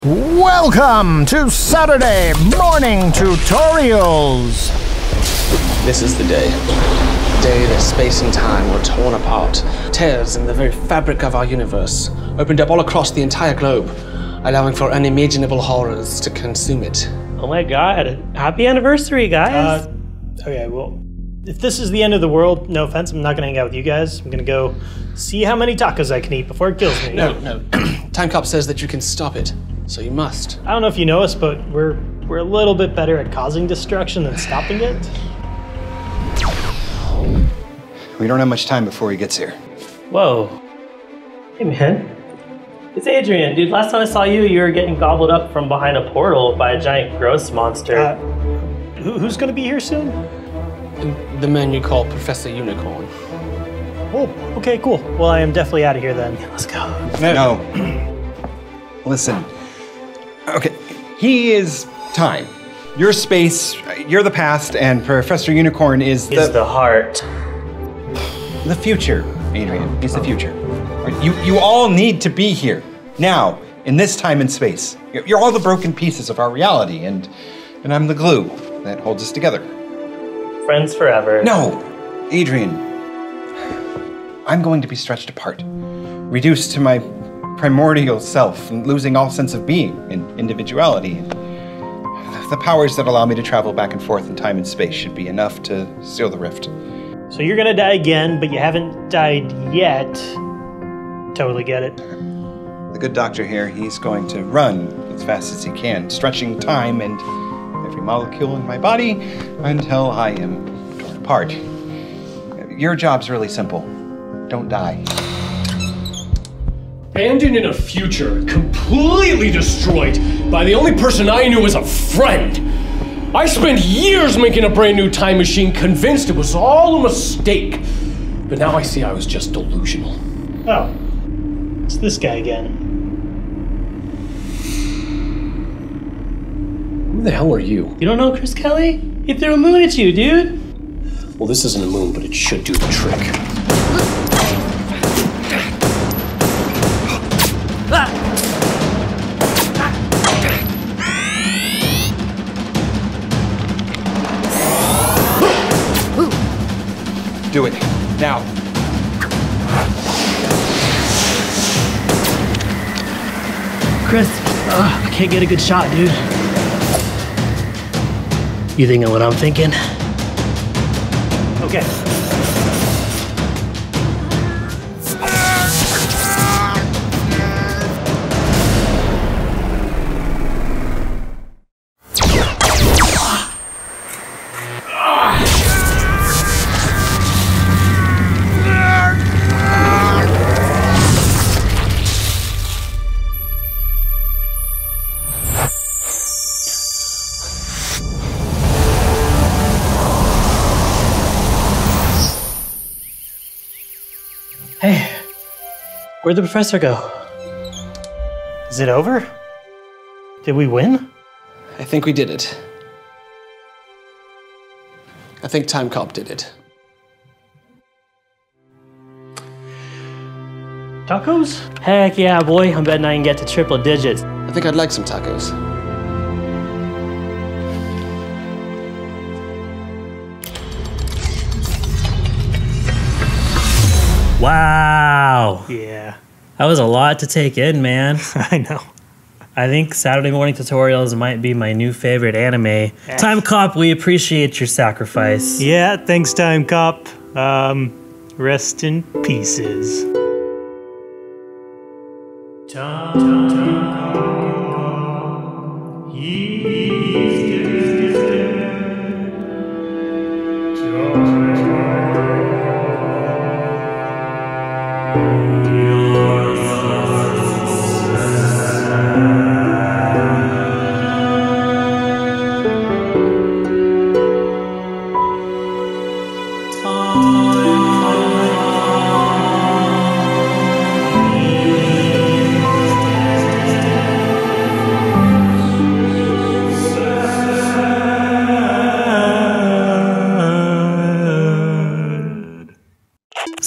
Welcome to Saturday Morning Tutorials! This is the day. The day that space and time were torn apart. Tears in the very fabric of our universe opened up all across the entire globe, allowing for unimaginable horrors to consume it. Oh my god. Happy anniversary, guys! Okay, well, if this is the end of the world, no offense, I'm not gonna hang out with you guys. I'm gonna go see how many tacos I can eat before it kills me. No. Time Cop says that you can stop it, so you must. I don't know if you know us, but we're a little bit better at causing destruction than stopping it. We don't have much time before he gets here. Whoa. Hey man. It's Adrian. Dude, last time I saw you, you were getting gobbled up from behind a portal by a giant gross monster. Who's gonna be here soon? The man you call Professor Unicorn. Oh, okay, cool. Well, I am definitely out of here then. Let's go. No. Listen. Okay, he is time. You're space, you're the past, and Professor Unicorn is the heart. The future, Adrian. He's the future. You all need to be here. Now, in this time and space. You're all the broken pieces of our reality, and I'm the glue that holds us together. Friends forever. No, Adrian. I'm going to be stretched apart, reduced to my primordial self, and losing all sense of being and individuality. The powers that allow me to travel back and forth in time and space should be enough to seal the rift. So you're gonna die again, but you haven't died yet. Totally get it. The good doctor here, he's going to run as fast as he can, stretching time and every molecule in my body until I am torn apart. Your job's really simple. Don't die. Abandoned in a future completely destroyed by the only person I knew as a friend. I spent years making a brand new time machine, convinced it was all a mistake. But now I see I was just delusional. Oh, it's this guy again. Who the hell are you? You don't know Chris Kelly? He threw a moon at you, dude. Well, this isn't a moon, but it should do the trick. Do it, now. Chris, I can't get a good shot, dude. You thinking what I'm thinking? Okay. Hey, where'd the professor go? Is it over? Did we win? I think we did it. I think Time Cop did it. Tacos? Heck yeah, boy. I'm betting I can get to triple digits. I think I'd like some tacos. Wow. Yeah. That was a lot to take in, man. I know. I think Saturday Morning Tutorials might be my new favorite anime. Time Cop, we appreciate your sacrifice. Yeah, thanks, Time Cop. Rest in pieces.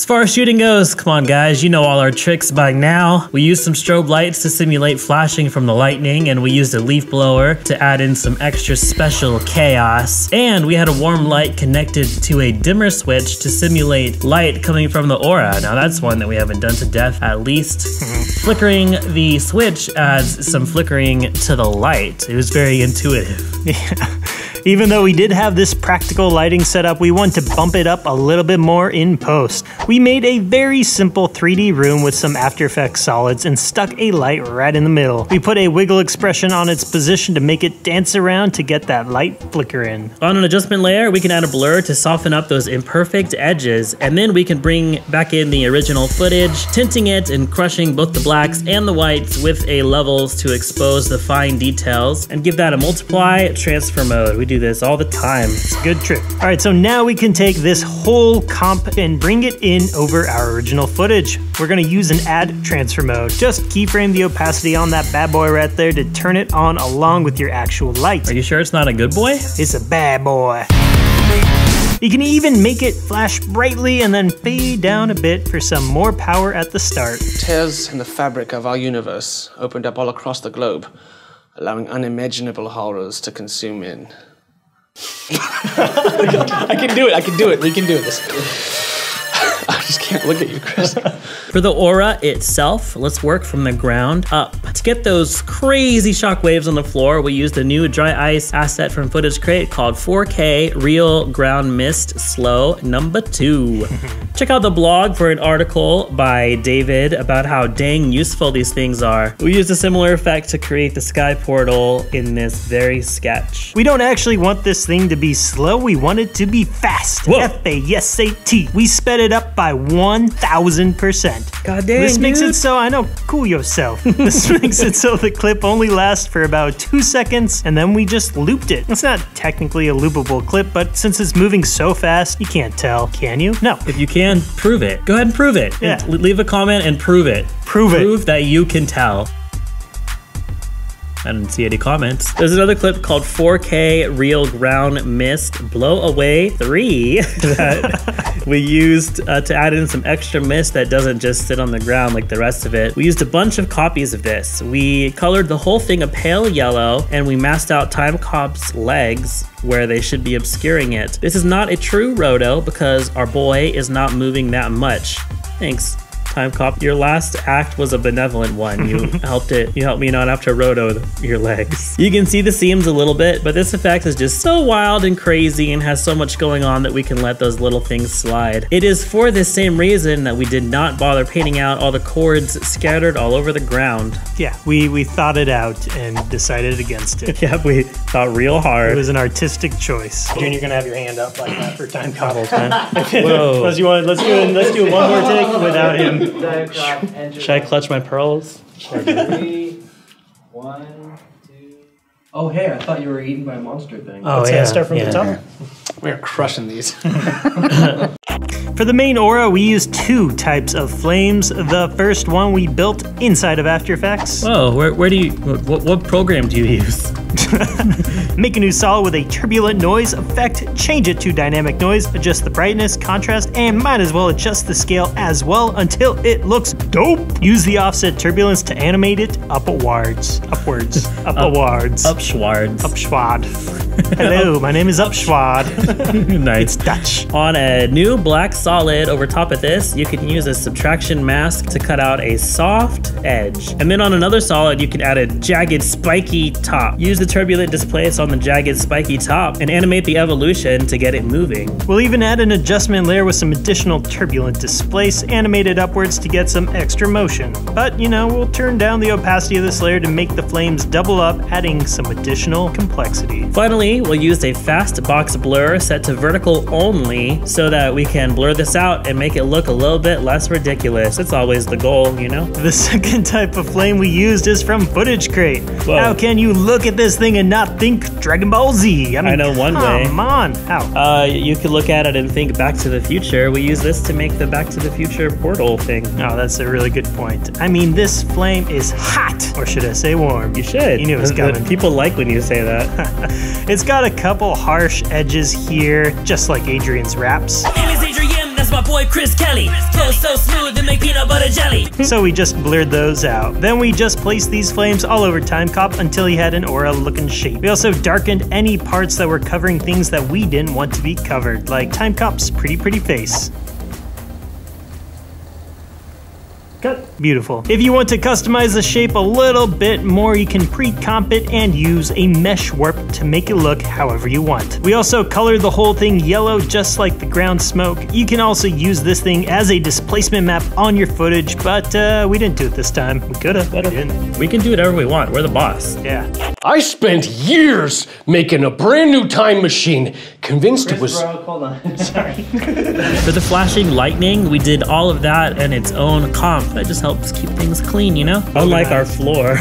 far as shooting goes, come on guys, you know all our tricks by now. We used some strobe lights to simulate flashing from the lightning, and we used a leaf blower to add in some extra special chaos. And we had a warm light connected to a dimmer switch to simulate light coming from the aura. Now that's one that we haven't done to death, at least. Flickering the switch adds some flickering to the light. It was very intuitive. Yeah. Even though we did have this practical lighting setup, we want to bump it up a little bit more in post. We made a very simple 3D room with some After Effects solids and stuck a light right in the middle. We put a wiggle expression on its position to make it dance around to get that light flicker in. On an adjustment layer, we can add a blur to soften up those imperfect edges, and then we can bring back in the original footage, tinting it and crushing both the blacks and the whites with a levels to expose the fine details and give that a multiply transfer mode. We do this all the time. It's a good trick. All right, so now we can take this whole comp and bring it in over our original footage. We're gonna use an add transfer mode. Just keyframe the opacity on that bad boy right there to turn it on along with your actual light. Are you sure it's not a good boy? It's a bad boy. You can even make it flash brightly and then fade down a bit for some more power at the start. Tears in the fabric of our universe opened up all across the globe, allowing unimaginable horrors to consume in. I can do it, we can do this. I just can't look at you, Chris. For the aura itself, let's work from the ground up. To get those crazy shock waves on the floor, we used a new dry ice asset from ProductionCrate called 4K Real Ground Mist Slow #2. Check out the blog for an article by David about how dang useful these things are. We used a similar effect to create the sky portal in this very sketch. We don't actually want this thing to be slow, we want it to be fast. Whoa. F-A-S-A-T. We sped it up by 1000%. God dang, This makes dude. it so, I know, cool yourself. This makes it so the clip only lasts for about 2 seconds, and then we just looped it. It's not technically a loopable clip, but since it's moving so fast, you can't tell, can you? No. If you can, prove it. Go ahead and prove it. Yeah. Leave a comment and prove it. Prove it. Prove that you can tell. I didn't see any comments. There's another clip called 4K Real Ground Mist Blow Away 3 that we used to add in some extra mist that doesn't just sit on the ground like the rest of it. We used a bunch of copies of this. We colored the whole thing a pale yellow, and we masked out Time Cop's legs where they should be obscuring it. This is not a true roto because our boy is not moving that much. Thanks, Time Cop. Your last act was a benevolent one. You helped me not have to roto your legs. You can see the seams a little bit, but this effect is just so wild and crazy and has so much going on that we can let those little things slide. It is for this same reason that we did not bother painting out all the cords scattered all over the ground. Yeah, we thought it out and decided against it. Yeah, we thought real hard. It was an artistic choice. Junior, you're gonna have your hand up like that for time couples, Whoa. Let's do it one more take without him. Should I clutch my pearls? 3, 1, 2. Oh, hey, I thought you were eaten by a monster thing. Oh, Let's yeah. start from the top. We're crushing these. For the main aura, we used 2 types of flames. The first one we built inside of After Effects. Whoa, where do you, what program do you use? Make a new solid with a turbulent noise effect, change it to dynamic noise, adjust the brightness, contrast, and might as well adjust the scale as well until it looks dope. Use the offset turbulence to animate it upwards. Upschwad. Hello, my name is Upschwad. Nice. It's Dutch. On a new black solid over top of this, you can use a subtraction mask to cut out a soft edge. And then on another solid, you can add a jagged, spiky top. Use the turbulent displace on the jagged, spiky top and animate the evolution to get it moving. We'll even add an adjustment layer with some additional turbulent displace animated upwards to get some extra motion. But, you know, we'll turn down the opacity of this layer to make the flames double up, adding some additional complexity. Finally, we'll use a fast box blur set to vertical only so that we can blur this out and make it look a little bit less ridiculous. It's always the goal, you know? The second type of flame we used is from ProductionCrate. Whoa. How can you look at this thing and not think Dragon Ball Z? I know one way. Come on. How? You could look at it and think Back to the Future. We use this to make the Back to the Future portal thing. Oh, that's a really good point. I mean, this flame is hot, or should I say warm? You should. You knew it was coming. People like when you say that. It's got a couple harsh edges here, just like Adrian's raps. My name is Adrian, that's That's my boy Chris Kelly. Flow so smooth they make peanut butter jelly. So we just blurred those out. Then we just placed these flames all over Time Cop until he had an aura looking shape. We also darkened any parts that were covering things that we didn't want to be covered, like Time Cop's pretty face. Cut. Beautiful. If you want to customize the shape a little bit more, you can pre-comp it and use a mesh warp to make it look however you want. We also colored the whole thing yellow just like the ground smoke. You can also use this thing as a displacement map on your footage, but we didn't do it this time. We could've, but we didn't. We can do whatever we want. We're the boss. Yeah. I spent years making a brand new time machine, convinced it was... Hold on. Sorry. For the flashing lightning, we did all of that in its own comp. That just helps keep things clean, you know? Unlike our floor.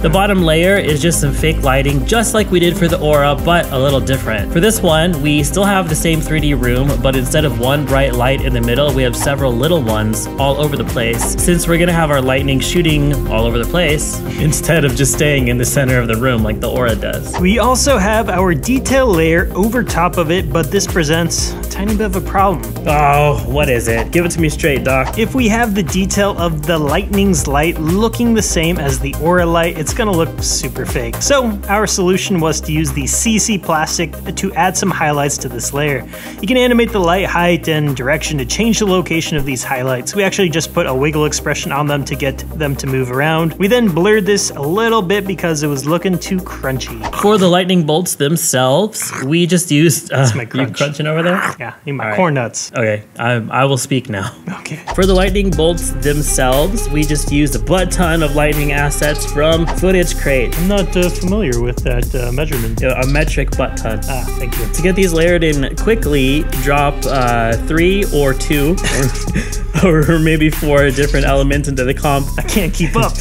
The bottom layer is just some fake lighting, just like we did for the aura, but a little different. For this one, we still have the same 3D room, but instead of one bright light in the middle, we have several little ones all over the place. Since we're gonna have our lightning shooting all over the place, instead of just staying in the center of the room like the aura does. We also have our detail layer over top of it, but this presents a tiny bit of a problem. Oh, what is it? Give it to me straight, Doc. If we have the detail of the lightning's light looking the same as the aura light, it's gonna look super fake. So our solution was to use the CC plastic to add some highlights to this layer. You can animate the light height and direction to change the location of these highlights. We actually just put a wiggle expression on them to get them to move around. We then blurred this a little bit because it was looking too crunchy. For the lightning bolts themselves, we just used... That's my crunch. You crunching over there? Yeah, in my corn nuts. Okay, I will speak now. Okay. For the lightning bolts themselves, we just used a butt ton of lightning assets from ProductionCrate. I'm not familiar with that measurement. A metric butt ton. Ah, thank you. To get these layered in quickly, drop 3 or 2 or maybe 4 different elements into the comp. I can't keep up.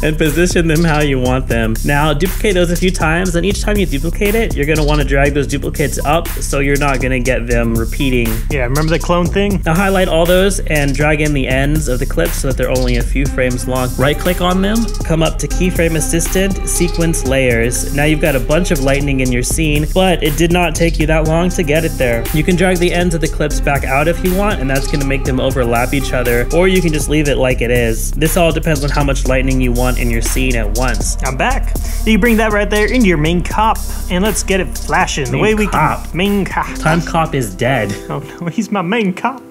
And position them how you want them. Now, duplicate those a few times, and each time you duplicate it, you're gonna wanna drag those duplicates up so you're not gonna get them repeating. Yeah, remember the clone thing? Now highlight all those and drag in the ends of the clips so that they're only a few frames long. Right click on them, come up to Keyframe Assistant, Sequence Layers. Now you've got a bunch of lightning in your scene, but it did not take you that long to get it there. You can drag the ends of the clips back out if you want, and that's gonna make them overlap each other, or you can just leave it like it is. This all depends on how much lightning you want in your scene at once. I'm back. You bring that right there into your main cop, and let's get it flashing. The way we can... Main cop. Time Cop is dead. Oh no, he's my main cop.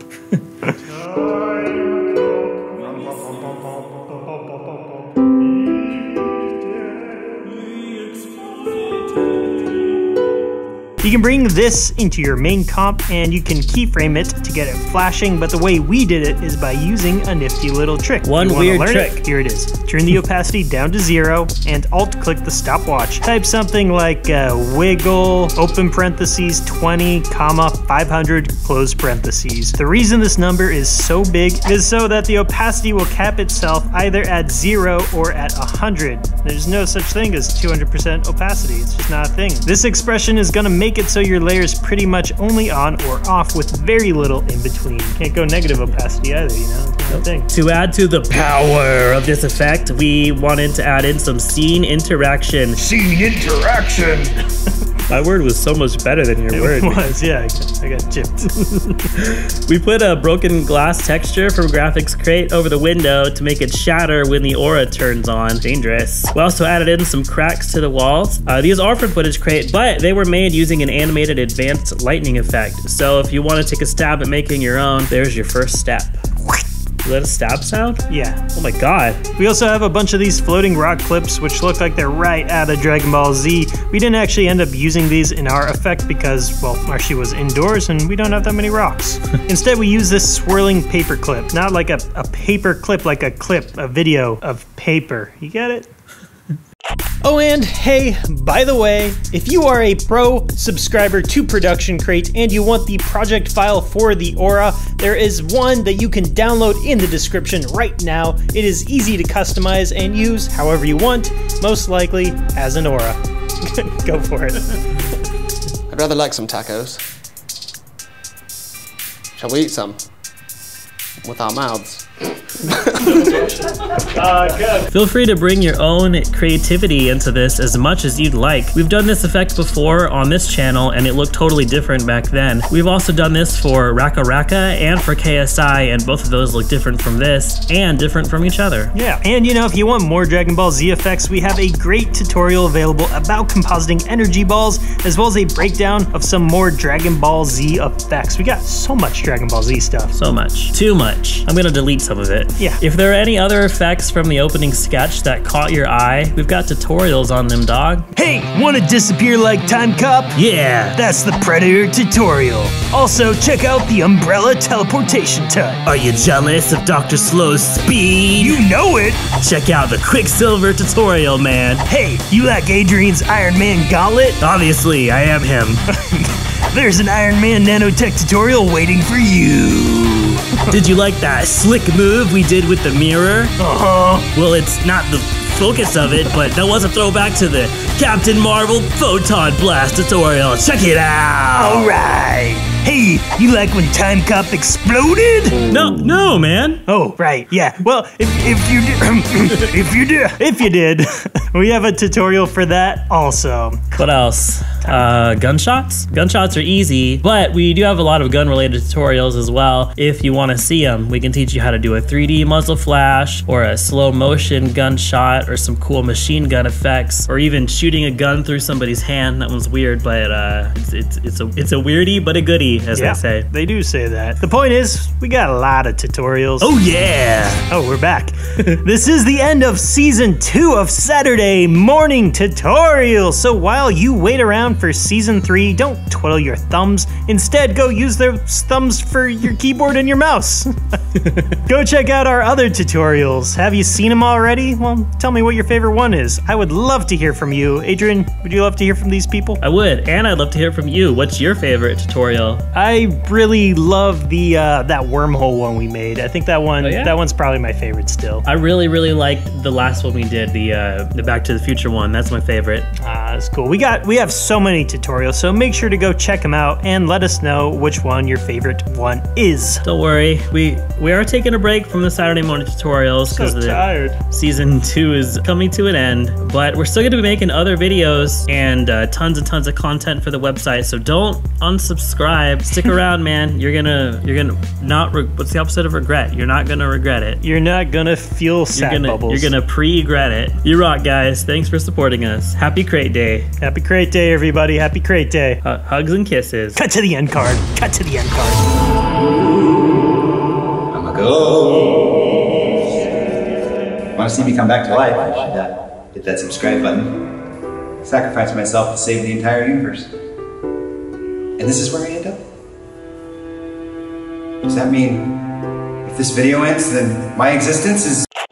You can bring this into your main comp and you can keyframe it to get it flashing, but the way we did it is by using a nifty little trick. One weird trick. Here it is. Turn the opacity down to 0 and alt-click the stopwatch. Type something like wiggle, open parentheses, 20, comma, 500, close parentheses. The reason this number is so big is so that the opacity will cap itself either at 0 or at 100. There's no such thing as 200% opacity. It's just not a thing. This expression is gonna make it so your layer is pretty much only on or off with very little in between. Can't go negative opacity either, you know? It's not a thing. To add to the power of this effect, we wanted to add in some scene interaction. Scene interaction! My word was so much better than your word. It was, yeah, I got gypped. We put a broken glass texture from ProductionCrate over the window to make it shatter when the aura turns on. Dangerous. We also added in some cracks to the walls. These are from ProductionCrate, but they were made using an animated advanced lightning effect. So if you want to take a stab at making your own, there's your first step. Is that a stab sound? Yeah. Oh my god. We also have a bunch of these floating rock clips which look like they're right out of Dragon Ball Z. We didn't actually end up using these in our effect because, well, Archie was indoors and we don't have that many rocks. Instead, we use this swirling paper clip. Not like a paper clip, like a clip, a video of paper. You get it? Oh, and hey, by the way, if you are a pro subscriber to ProductionCrate and you want the project file for the aura, there is one that you can download in the description right now. It is easy to customize and use however you want, most likely as an aura. Go for it. I'd rather like some tacos. Shall we eat some? With our mouths. Good. Feel free to bring your own creativity into this as much as you'd like. We've done this effect before on this channel and it looked totally different back then. We've also done this for Raka Raka and for KSI, and both of those look different from this and different from each other. Yeah, and you know, if you want more Dragon Ball Z effects, we have a great tutorial available about compositing energy balls, as well as a breakdown of some more Dragon Ball Z effects. We got so much Dragon Ball Z stuff. So much. Too much. I'm gonna delete some of it. Yeah. If there are any other effects from the opening sketch that caught your eye, we've got tutorials on them, dog. Hey, wanna disappear like Time Cop? Yeah. That's the Predator tutorial. Also, check out the Umbrella teleportation type. Are you jealous of Dr. Slow's speed? You know it! Check out the Quicksilver tutorial, man. Hey, you like Adrian's Iron Man gauntlet? Obviously, I am him. There's an Iron Man nanotech tutorial waiting for you. Did you like that slick move we did with the mirror? Uh-huh. Well, it's not the focus of it, but that was a throwback to the Captain Marvel Photon Blast tutorial. Check it out! Alright. Hey, you like when Time Cop exploded? No, man. Oh, right, yeah. Well, if you did, if you did, we have a tutorial for that also. What else? Gunshots? Gunshots are easy, but we do have a lot of gun-related tutorials as well. If you want to see them, we can teach you how to do a 3D muzzle flash, or a slow motion gunshot, or some cool machine gun effects, or even shooting a gun through somebody's hand. That one's weird, but it's a weirdie, but a goodie, as they say. They do say that. The point is, we got a lot of tutorials. Oh yeah! Oh, we're back. This is the end of season 2 of Saturday morning tutorials. So while you wait around for season 3, don't twiddle your thumbs. Instead, go use those thumbs for your keyboard and your mouse. Go check out our other tutorials. Have you seen them already? Well, tell me what your favorite one is. I would love to hear from you. Adrian, would you love to hear from these people? I would, and I'd love to hear from you. What's your favorite tutorial? I really love the that wormhole one we made. I think that one that one's probably my favorite still. I really liked the last one we did, the Back to the Future one. That's my favorite. That's cool. We have so many tutorials, so make sure to go check them out and let us know which one your favorite one is. Don't worry, we are taking a break from the Saturday morning tutorials because season 2 is coming to an end, but we're still going to be making other videos and tons of content for the website. So don't unsubscribe. Stick around, man. You're gonna not. What's the opposite of regret? You're not gonna regret it. You're not gonna feel sad bubbles. You're gonna pre-regret it. You rock, guys. Thanks for supporting us. Happy Crate Day. Happy Crate Day, everybody. Happy Crate Day. Hugs and kisses. Cut to the end card. Cut to the end card. I'm a ghost. Want to see me come back to life? I should hit that subscribe button. Sacrifice myself to save the entire universe. And this is where I end up. Does that mean if this video ends, then my existence is